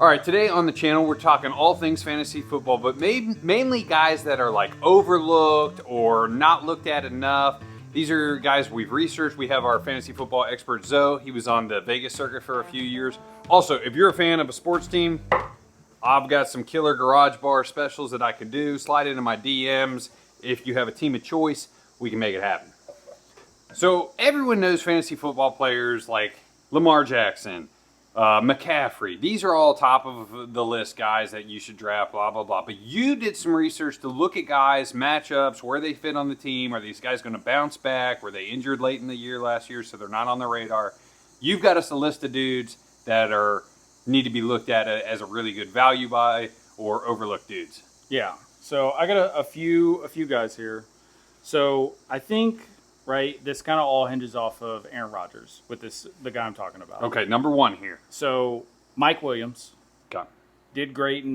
All right, today on the channel, we're talking all things fantasy football, but mainly guys that are like overlooked or not looked at enough. These are guys we've researched. We have our fantasy football expert, Zoe. He was on the Vegas circuit for a few years. Also, if you're a fan of a sports team, I've got some killer garage bar specials that I can do. Slide into my DMs. If you have a team of choice, we can make it happen. So everyone knows fantasy football players like Lamar Jackson, McCaffrey. These are all top of the list guys that you should draft, blah, blah, blah. But you did some research to look at guys, matchups, where they fit on the team. Are these guys going to bounce back? Were they injured late in the year last year, so they're not on the radar? You've got us a list of dudes that need to be looked at as a really good value buy or overlooked dudes. Yeah. So I got a few guys here. So I think, right, this kind of all hinges off of Aaron Rodgers with the guy I'm talking about. Okay, number one here. So Mike Williams Got did great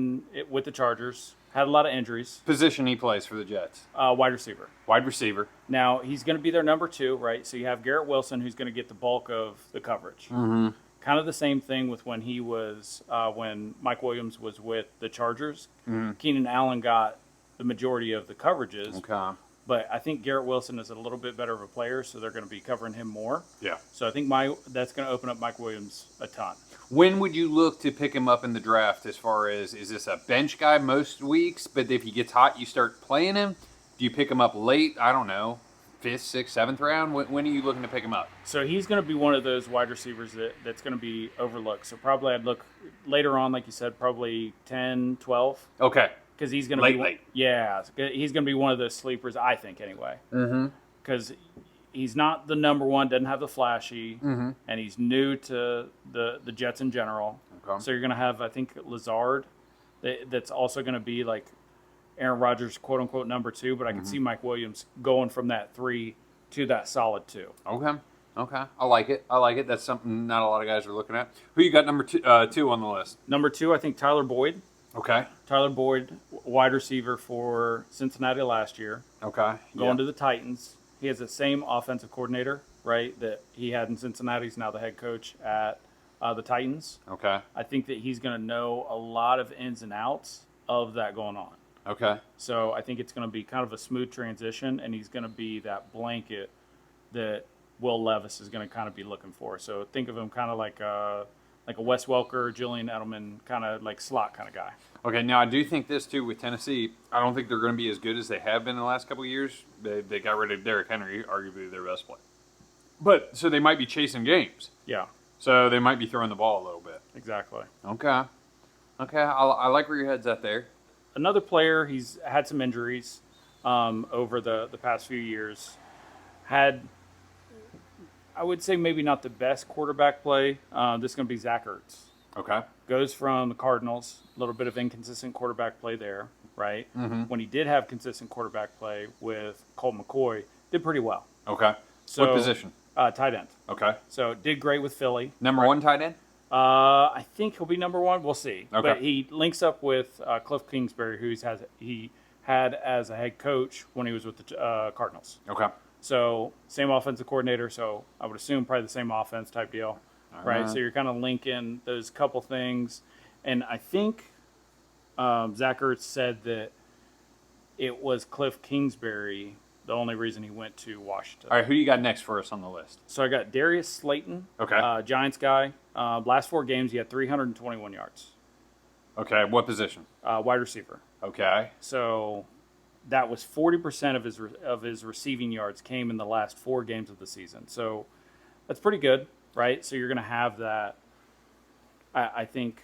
with the Chargers. Had a lot of injuries. position he plays for the Jets. Wide receiver. Wide receiver. Now he's going to be their number 2, right? So you have Garrett Wilson, who's going to get the bulk of the coverage. Mm-hmm. Kind of the same thing with when he was when Mike Williams was with the Chargers. Mm-hmm. Keenan Allen got the majority of the coverages. Okay. But I think Garrett Wilson is a little bit better of a player, so they're going to be covering him more. Yeah. So I think that's going to open up Mike Williams a ton. When would you look to pick him up in the draft as far as, is this a bench guy most weeks, but if he gets hot, you start playing him? Do you pick him up late? I don't know, 5th, 6th, 7th round? When are you looking to pick him up? So he's going to be one of those wide receivers that's going to be overlooked. So probably I'd look later on, like you said, probably 10, 12. Okay. Because he's going to be late. Yeah, he's going to be one of those sleepers, I think, anyway. Mm-hmm. Because he's not the number one, doesn't have the flashy, Mm-hmm. and he's new to the Jets in general. Okay. So you're going to have, I think, Lazard, that's also going to be like Aaron Rodgers' quote-unquote number 2, but I can see Mike Williams going from that 3 to that solid 2. Okay. I like it. That's something not a lot of guys are looking at. Who you got number 2 on the list? Number 2, I think Tyler Boyd. Okay. Tyler Boyd, wide receiver for Cincinnati last year. Okay. Going to the Titans. He has the same offensive coordinator, right, that he had in Cincinnati. He's now the head coach at the Titans. Okay. I think that he's going to know a lot of ins and outs of that going on. Okay. So I think it's going to be kind of a smooth transition, and he's going to be that blanket that Will Levis is going to kind of be looking for. So think of him kind of like a Wes Welker, Julian Edelman, kind of like slot kind of guy. Okay, now I do think this too with Tennessee. I don't think they're going to be as good as they have been in the last couple of years. They got rid of Derrick Henry, arguably their best player. But so they might be chasing games. Yeah, So they might be throwing the ball a little bit. exactly. Okay. I like where your head's at there. Another player, he's had some injuries over the past few years. Had, I would say, maybe not the best quarterback play. This is going to be Zach Ertz. Okay. Goes from the Cardinals, a little bit of inconsistent quarterback play there, right? Mm-hmm. When he did have consistent quarterback play with Colt McCoy, did pretty well. Okay. So, what position? Tight end. Okay. So did great with Philly. Number 1 tight end? I think he'll be number 1. We'll see. Okay. But he links up with Cliff Kingsbury, who he had as a head coach when he was with the Cardinals. Okay. So same offensive coordinator. So I would assume probably the same offense type deal, right? So you're kind of linking those couple things, and I think Zach Ertz said that it was Cliff Kingsbury the only reason he went to Washington. All right, who you got next for us on the list? So I got Darius Slayton, Okay. Giants guy. Last 4 games, he had 321 yards. Okay, what position? Wide receiver. Okay. So that was 40% of his receiving yards came in the last 4 games of the season. So that's pretty good, right? So you're going to have that, I think,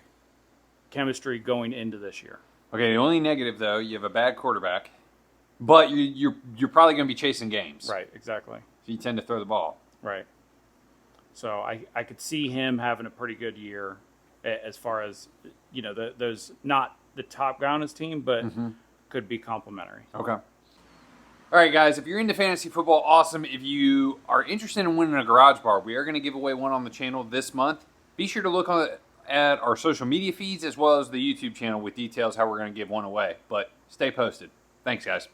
chemistry going into this year. Okay, the only negative, though, you have a bad quarterback, but you're probably going to be chasing games. Right, exactly. So you tend to throw the ball. Right. So I could see him having a pretty good year as far as, those not the top guy on his team, but could be complimentary. Okay. All right, guys, if you're into fantasy football, awesome. If you are interested in winning a garage bar, we are going to give away one on the channel this month. Be sure to look at our social media feeds as well as the YouTube channel with details how we're going to give one away. But stay posted. Thanks, guys.